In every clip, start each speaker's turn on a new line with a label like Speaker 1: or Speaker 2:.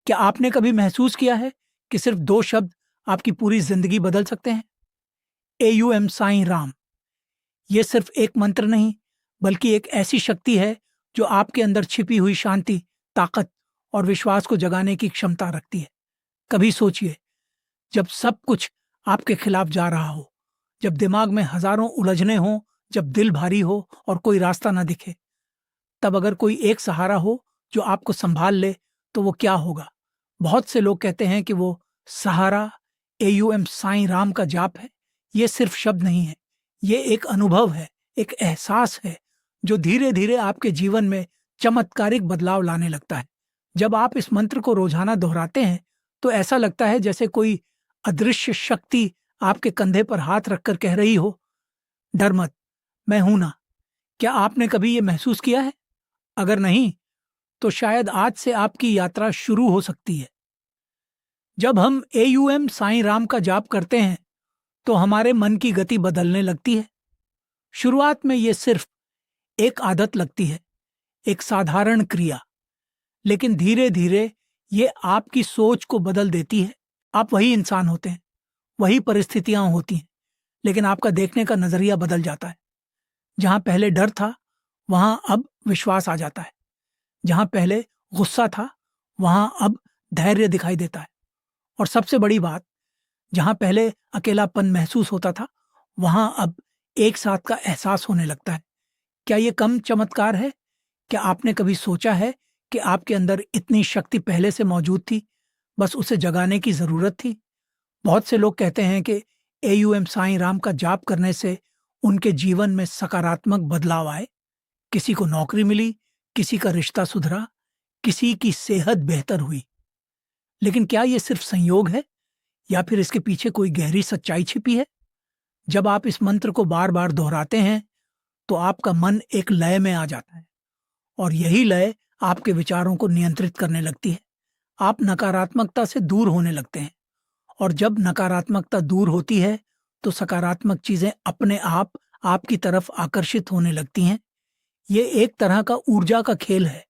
Speaker 1: क्या आपने कभी महसूस किया है कि सिर्फ 2 शब्द आपकी पूरी जिंदगी बदल सकते हैं? AUM साईं राम। ये सिर्फ एक मंत्र नहीं, बल्कि एक ऐसी शक्ति है जो आपके अंदर छिपी हुई शांति, ताकत और विश्वास को जगाने की क्षमता रखती है। कभी सोचिए, जब सब कुछ आपके खिलाफ जा रहा हो, जब दिमाग में हजारों उलझने हों, जब दिल भारी हो और कोई रास्ता ना दिखे, तब अगर कोई एक सहारा हो जो आपको संभाल ले, तो वो क्या होगा? बहुत से लोग कहते हैं कि वो सहारा AUM साईं राम का जाप है। ये सिर्फ शब्द नहीं है, ये एक अनुभव है, एक एहसास है जो धीरे धीरे आपके जीवन में चमत्कारिक बदलाव लाने लगता है। जब आप इस मंत्र को रोजाना दोहराते हैं, तो ऐसा लगता है जैसे कोई अदृश्य शक्ति आपके कंधे पर हाथ रखकर कह रही हो, डर मत, मैं हूं ना। क्या आपने कभी ये महसूस किया है? अगर नहीं, तो शायद आज से आपकी यात्रा शुरू हो सकती है। जब हम AUM साईं राम का जाप करते हैं, तो हमारे मन की गति बदलने लगती है। शुरुआत में ये सिर्फ एक आदत लगती है, एक साधारण क्रिया, लेकिन धीरे धीरे ये आपकी सोच को बदल देती है। आप वही इंसान होते हैं, वही परिस्थितियां होती हैं, लेकिन आपका देखने का नजरिया बदल जाता है। जहां पहले डर था, वहां अब विश्वास आ जाता है। जहां पहले गुस्सा था, वहां अब धैर्य दिखाई देता है। और सबसे बड़ी बात, जहां पहले अकेलापन महसूस होता था, वहां अब एक साथ का एहसास होने लगता है। क्या ये कम चमत्कार है? क्या आपने कभी सोचा है कि आपके अंदर इतनी शक्ति पहले से मौजूद थी, बस उसे जगाने की जरूरत थी? बहुत से लोग कहते हैं कि AUM साईं राम का जाप करने से उनके जीवन में सकारात्मक बदलाव आए। किसी को नौकरी मिली, किसी का रिश्ता सुधरा, किसी की सेहत बेहतर हुई। लेकिन क्या ये सिर्फ संयोग है, या फिर इसके पीछे कोई गहरी सच्चाई छिपी है? जब आप इस मंत्र को बार बार दोहराते हैं, तो आपका मन एक लय में आ जाता है, और यही लय आपके विचारों को नियंत्रित करने लगती है। आप नकारात्मकता से दूर होने लगते हैं, और जब नकारात्मकता दूर होती है, तो सकारात्मक चीजें अपने आप आपकी तरफ आकर्षित होने लगती हैं। ये एक तरह का ऊर्जा का खेल है।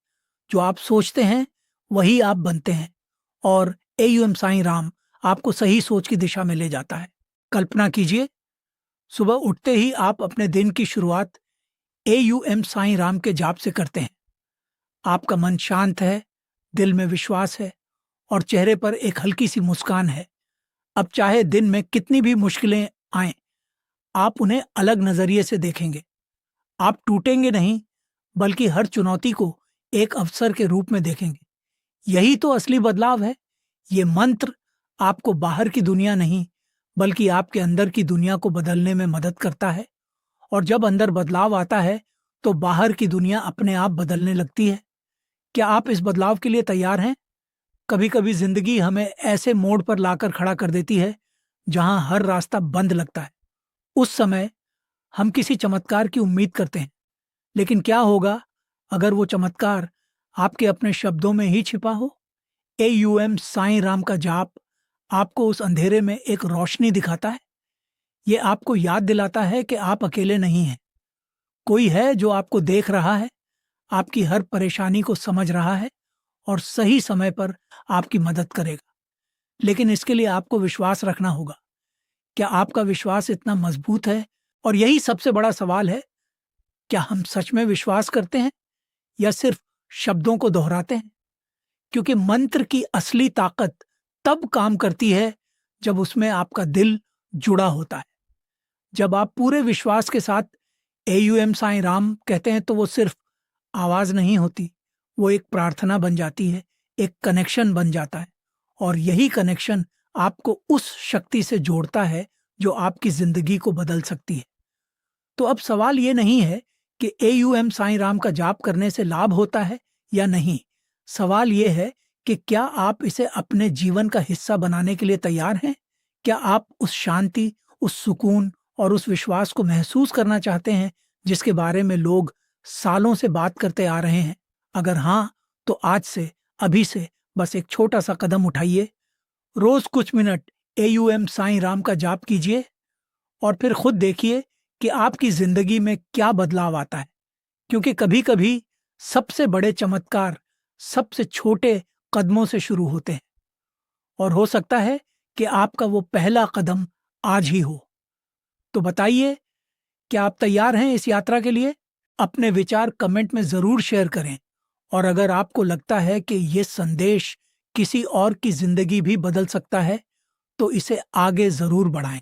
Speaker 1: जो आप सोचते हैं, वही आप बनते हैं, और AUM साईं राम आपको सही सोच की दिशा में ले जाता है। कल्पना कीजिए, सुबह उठते ही आप अपने दिन की शुरुआत AUM साईं राम के जाप से करते हैं। आपका मन शांत है, दिल में विश्वास है, और चेहरे पर एक हल्की सी मुस्कान है। अब चाहे दिन में कितनी भी मुश्किलें आएं, आप उन्हें अलग नजरिए से देखेंगे। आप टूटेंगे नहीं, बल्कि हर चुनौती को एक अवसर के रूप में देखेंगे। यही तो असली बदलाव है। ये मंत्र आपको बाहर की दुनिया नहीं, बल्कि आपके अंदर की दुनिया को बदलने में मदद करता है। और जब अंदर बदलाव आता है, तो बाहर की दुनिया अपने आप बदलने लगती है। क्या आप इस बदलाव के लिए तैयार हैं? कभी कभी जिंदगी हमें ऐसे मोड़ पर लाकर खड़ा कर देती है, जहां हर रास्ता बंद लगता है। उस समय हम किसी चमत्कार की उम्मीद करते हैं, लेकिन क्या होगा अगर वो चमत्कार आपके अपने शब्दों में ही छिपा हो? AUM साईं राम का जाप आपको उस अंधेरे में एक रोशनी दिखाता है। ये आपको याद दिलाता है कि आप अकेले नहीं हैं। कोई है जो आपको देख रहा है, आपकी हर परेशानी को समझ रहा है, और सही समय पर आपकी मदद करेगा। लेकिन इसके लिए आपको विश्वास रखना होगा। क्या आपका विश्वास इतना मजबूत है? और यही सबसे बड़ा सवाल है, क्या हम सच में विश्वास करते हैं, या सिर्फ शब्दों को दोहराते हैं? क्योंकि मंत्र की असली ताकत तब काम करती है जब उसमें आपका दिल जुड़ा होता है। जब आप पूरे विश्वास के साथ AUM साईं राम कहते हैं, तो वो सिर्फ आवाज नहीं होती, वो एक प्रार्थना बन जाती है, एक कनेक्शन बन जाता है। और यही कनेक्शन आपको उस शक्ति से जोड़ता है जो आपकी जिंदगी को बदल सकती है। तो अब सवाल ये नहीं है कि AUM साईं राम का जाप करने से लाभ होता है या नहीं। सवाल ये है कि क्या आप इसे अपने जीवन का हिस्सा बनाने के लिए तैयार हैं? क्या आप उस शांति, उस सुकून और उस विश्वास को महसूस करना चाहते हैं जिसके बारे में लोग सालों से बात करते आ रहे हैं? अगर हाँ, तो आज से, अभी से बस एक छोटा सा कदम उठाइए। रोज कुछ मिनट AUM साईं राम का जाप कीजिए, और फिर खुद देखिए कि आपकी जिंदगी में क्या बदलाव आता है। क्योंकि कभी कभी सबसे बड़े चमत्कार सबसे छोटे कदमों से शुरू होते हैं और हो सकता है कि आपका वो पहला कदम आज ही हो। तो बताइए, क्या आप तैयार हैं इस यात्रा के लिए? अपने विचार कमेंट में ज़रूर शेयर करें और अगर आपको लगता है कि ये संदेश किसी और की ज़िंदगी भी बदल सकता है, तो इसे आगे ज़रूर बढ़ाएं।